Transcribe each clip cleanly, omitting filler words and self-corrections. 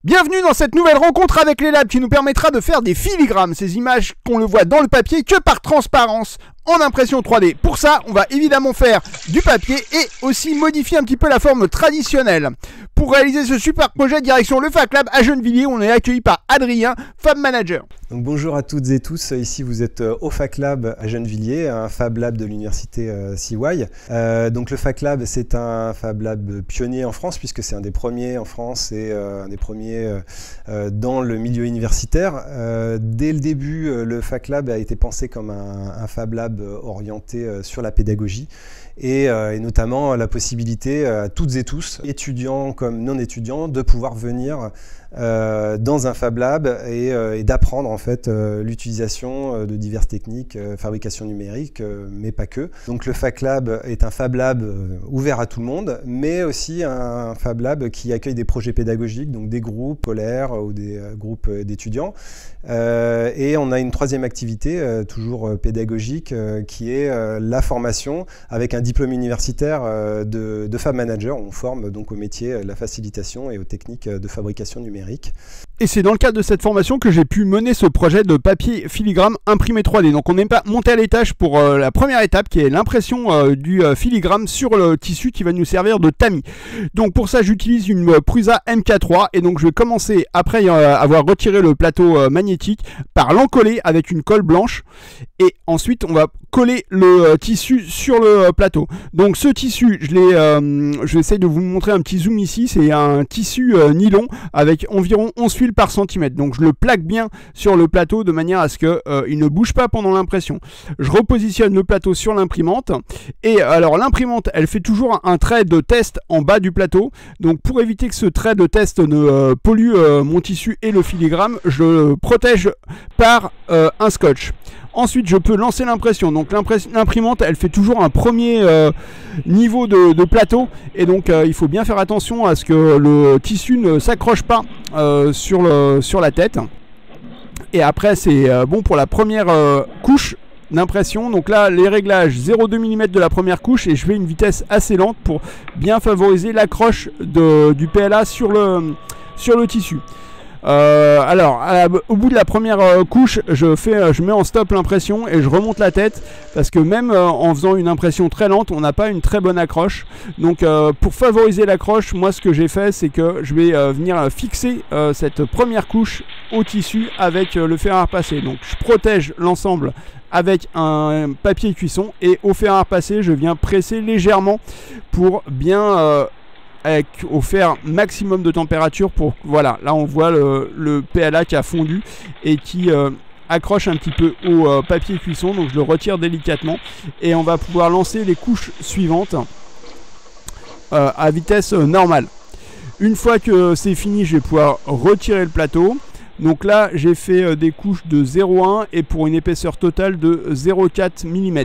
Bienvenue dans cette nouvelle rencontre avec les labs qui nous permettra de faire des filigrammes, ces images qu'on le voit dans le papier que par transparence en impression 3D. Pour ça, on va évidemment faire du papier et aussi modifier un petit peu la forme traditionnelle. Pour réaliser ce super projet, direction le Fac Lab à Gennevilliers, on est accueilli par Adrien, Fab Manager. Donc bonjour à toutes et tous, ici vous êtes au Fac Lab à Gennevilliers, un Fab Lab de l'université CY. Donc le Fac Lab, c'est un Fab Lab pionnier en France puisque c'est un des premiers en France et un des premiers dans le milieu universitaire. Dès le début, le Fac Lab a été pensé comme un Fab Lab orienté sur la pédagogie et notamment la possibilité à toutes et tous, étudiants comme non étudiants, de pouvoir venir dans un Fab Lab et d'apprendre en fait l'utilisation de diverses techniques, fabrication numérique, mais pas que. Donc le Fac Lab est un Fab Lab ouvert à tout le monde, mais aussi un Fab Lab qui accueille des projets pédagogiques, donc des groupes polaires ou des groupes d'étudiants. Et on a une troisième activité, toujours pédagogique, qui est la formation avec un diplôme universitaire de Fab Manager. On forme donc au métier de la facilitation et aux techniques de fabrication numérique. Et c'est dans le cadre de cette formation que j'ai pu mener ce projet de papier filigrane imprimé 3D. Donc on est monté à l'étage pour la première étape qui est l'impression du filigrane sur le tissu qui va nous servir de tamis. Donc pour ça j'utilise une Prusa MK3 et donc je vais commencer après avoir retiré le plateau magnétique par l'encoller avec une colle blanche et ensuite on va coller le tissu sur le plateau. Donc ce tissu, je vais essayer de vous montrer un petit zoom ici, c'est un tissu nylon avec environ 11 fils par centimètre. Donc je le plaque bien sur le plateau de manière à ce qu'il ne bouge pas pendant l'impression. Je repositionne le plateau sur l'imprimante et alors l'imprimante elle fait toujours un trait de test en bas du plateau. Donc pour éviter que ce trait de test ne pollue mon tissu et le filigrane, je le protège par un scotch. Ensuite, je peux lancer l'impression. Donc l'imprimante, elle fait toujours un premier niveau de plateau. Et donc, il faut bien faire attention à ce que le tissu ne s'accroche pas sur la tête. Et après, c'est bon pour la première couche d'impression. Donc là, les réglages 0,2 mm de la première couche. Et je vais une vitesse assez lente pour bien favoriser l'accroche du PLA sur le tissu. Alors, au bout de la première couche, je mets en stop l'impression et je remonte la tête parce que même en faisant une impression très lente, on n'a pas une très bonne accroche. Donc, pour favoriser l'accroche, moi, ce que j'ai fait, c'est que je vais venir fixer cette première couche au tissu avec le fer à repasser. Donc, je protège l'ensemble avec un papier cuisson et au fer à repasser, je viens presser légèrement pour bien au fer maximum de température pour voilà, là on voit le PLA qui a fondu et qui accroche un petit peu au papier cuisson. Donc je le retire délicatement et on va pouvoir lancer les couches suivantes à vitesse normale. Une fois que c'est fini, je vais pouvoir retirer le plateau. Donc là j'ai fait des couches de 0,1 et pour une épaisseur totale de 0,4 mm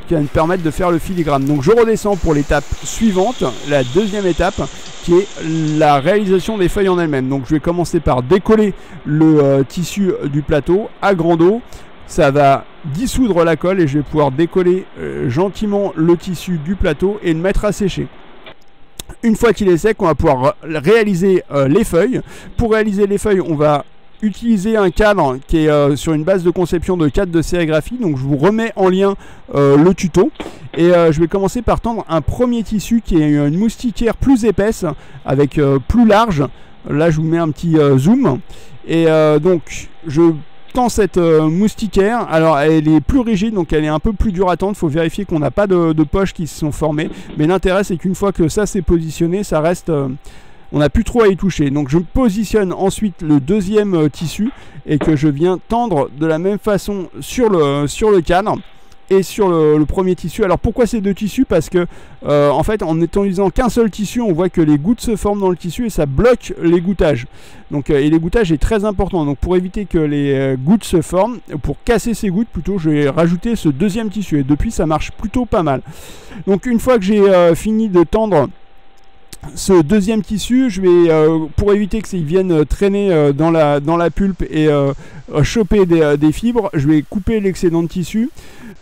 qui va me permettre de faire le filigrane. Donc je redescends pour l'étape suivante, la deuxième étape qui est la réalisation des feuilles en elles-mêmes. Donc je vais commencer par décoller le tissu du plateau à grand dos. Ça va dissoudre la colle et je vais pouvoir décoller gentiment le tissu du plateau et le mettre à sécher. Une fois qu'il est sec, on va pouvoir réaliser les feuilles. Pour réaliser les feuilles, on va utiliser un cadre qui est sur une base de conception de cadre de sérigraphie. Donc je vous remets en lien le tuto et je vais commencer par tendre un premier tissu qui est une moustiquaire plus épaisse avec plus large. Là je vous mets un petit zoom et donc je tends cette moustiquaire. Alors elle est plus rigide, donc elle est un peu plus dure à tendre. Il faut vérifier qu'on n'a pas de poches qui se sont formées, mais l'intérêt c'est qu'une fois que ça s'est positionné, ça reste on n'a plus trop à y toucher. Donc je positionne ensuite le deuxième tissu et que je viens tendre de la même façon sur le cadre et sur le premier tissu. Alors pourquoi ces deux tissus? Parce que en fait en n'utilisant qu'un seul tissu, on voit que les gouttes se forment dans le tissu et ça bloque l'égouttage. Donc et l'égouttage est très important. Donc pour éviter que les gouttes se forment, pour casser ces gouttes plutôt, je vais rajouter ce deuxième tissu et depuis ça marche plutôt pas mal. Donc une fois que j'ai fini de tendre ce deuxième tissu, je vais pour éviter que s'il vienne traîner dans la pulpe et choper des fibres, je vais couper l'excédent de tissu.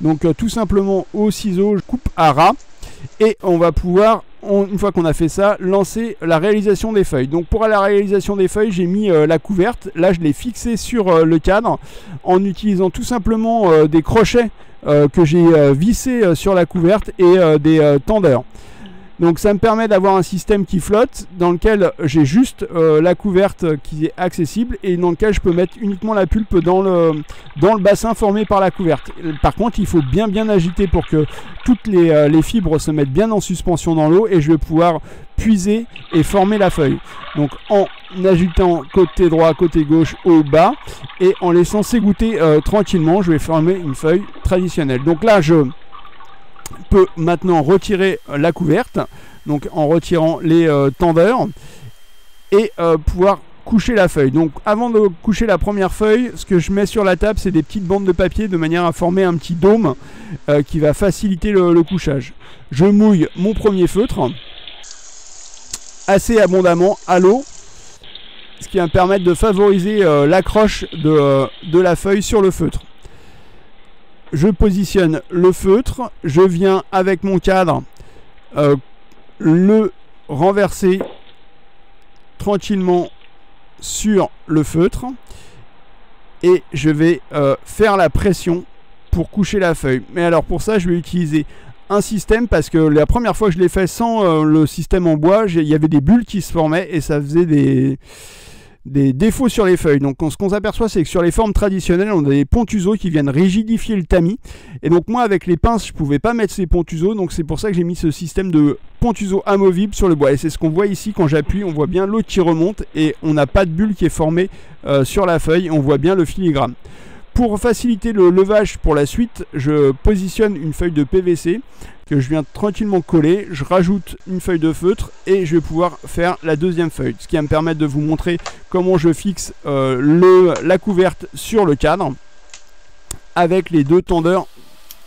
Donc tout simplement au ciseau, je coupe à ras et on va pouvoir une fois qu'on a fait ça, lancer la réalisation des feuilles. Donc pour la réalisation des feuilles, j'ai mis la couverte. Là, je l'ai fixée sur le cadre en utilisant tout simplement des crochets que j'ai vissés sur la couverte et des tendeurs. Donc ça me permet d'avoir un système qui flotte, dans lequel j'ai juste la couverte qui est accessible et dans lequel je peux mettre uniquement la pulpe dans le bassin formé par la couverte. Par contre, il faut bien agiter pour que toutes les fibres se mettent bien en suspension dans l'eau et je vais pouvoir puiser et former la feuille. Donc en agitant côté droit, côté gauche, haut, bas et en laissant s'égoutter tranquillement, je vais former une feuille traditionnelle. Donc là, je peut maintenant retirer la couverte, donc en retirant les tendeurs et pouvoir coucher la feuille. Donc avant de coucher la première feuille, ce que je mets sur la table, c'est des petites bandes de papier de manière à former un petit dôme qui va faciliter le couchage. Je mouille mon premier feutre assez abondamment à l'eau, ce qui va me permettre de favoriser l'accroche de la feuille sur le feutre. Je positionne le feutre, je viens avec mon cadre le renverser tranquillement sur le feutre et je vais faire la pression pour coucher la feuille. Mais alors pour ça, je vais utiliser un système parce que la première fois que je l'ai fait sans le système en bois, il y avait des bulles qui se formaient et ça faisait des défauts sur les feuilles. Donc ce qu'on s'aperçoit, c'est que sur les formes traditionnelles, on a des pontuseaux qui viennent rigidifier le tamis. Et donc moi, avec les pinces, je pouvais pas mettre ces pontuseaux. Donc c'est pour ça que j'ai mis ce système de pontuseaux amovibles sur le bois. Et c'est ce qu'on voit ici quand j'appuie. On voit bien l'eau qui remonte et on n'a pas de bulle qui est formée sur la feuille. On voit bien le filigrane. Pour faciliter le levage pour la suite, je positionne une feuille de PVC que je viens tranquillement coller, je rajoute une feuille de feutre et je vais pouvoir faire la deuxième feuille, ce qui va me permettre de vous montrer comment je fixe la couverte sur le cadre avec les deux tendeurs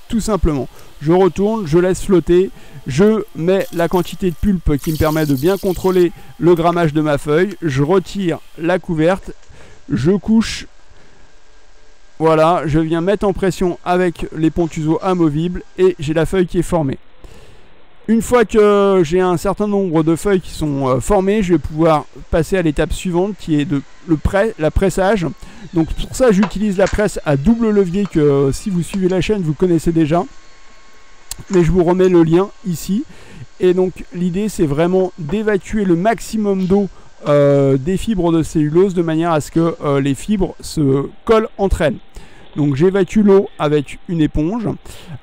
tout simplement. Je retourne, je laisse flotter, je mets la quantité de pulpe qui me permet de bien contrôler le grammage de ma feuille, je retire la couverte, je couche. Voilà, je viens mettre en pression avec les pontuseaux amovibles et j'ai la feuille qui est formée. Une fois que j'ai un certain nombre de feuilles qui sont formées, je vais pouvoir passer à l'étape suivante qui est la pressage. Donc pour ça, j'utilise la presse à double levier que si vous suivez la chaîne, vous connaissez déjà. Mais je vous remets le lien ici. Et donc l'idée, c'est vraiment d'évacuer le maximum d'eau des fibres de cellulose de manière à ce que les fibres se collent entre elles. Donc j'évacue l'eau avec une éponge.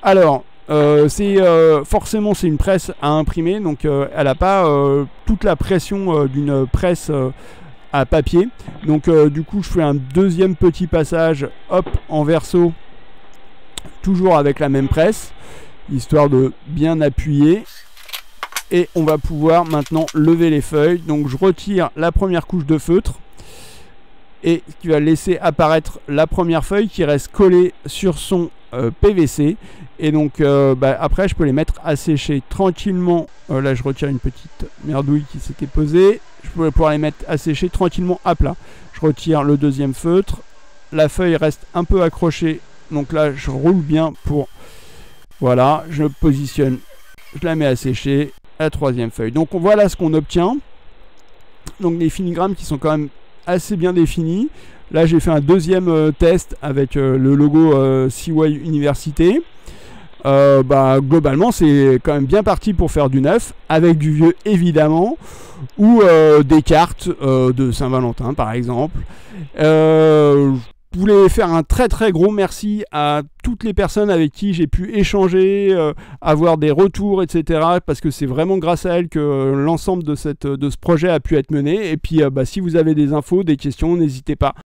Alors forcément c'est une presse à imprimer, donc elle n'a pas toute la pression d'une presse à papier. Donc du coup je fais un deuxième petit passage, hop, en verso, toujours avec la même presse, histoire de bien appuyer. Et on va pouvoir maintenant lever les feuilles. Donc je retire la première couche de feutre et ce qui va laisser apparaître la première feuille qui reste collée sur son PVC. Et donc après je peux les mettre à sécher tranquillement. Là je retire une petite merdouille qui s'était posée. Je peux pouvoir les mettre à sécher tranquillement à plat. Je retire le deuxième feutre. La feuille reste un peu accrochée. Donc là je roule bien pour... Voilà, je positionne, je la mets à sécher. La troisième feuille. Donc voilà ce qu'on obtient. Donc des filigrammes qui sont quand même assez bien définis. Là j'ai fait un deuxième test avec le logo CY Université. Globalement c'est quand même bien parti pour faire du neuf, avec du vieux évidemment, ou des cartes de Saint-Valentin par exemple. Je voulais faire un très gros merci à toutes les personnes avec qui j'ai pu échanger, avoir des retours, etc. Parce que c'est vraiment grâce à elles que l'ensemble de ce projet a pu être mené. Et puis si vous avez des infos, des questions, n'hésitez pas.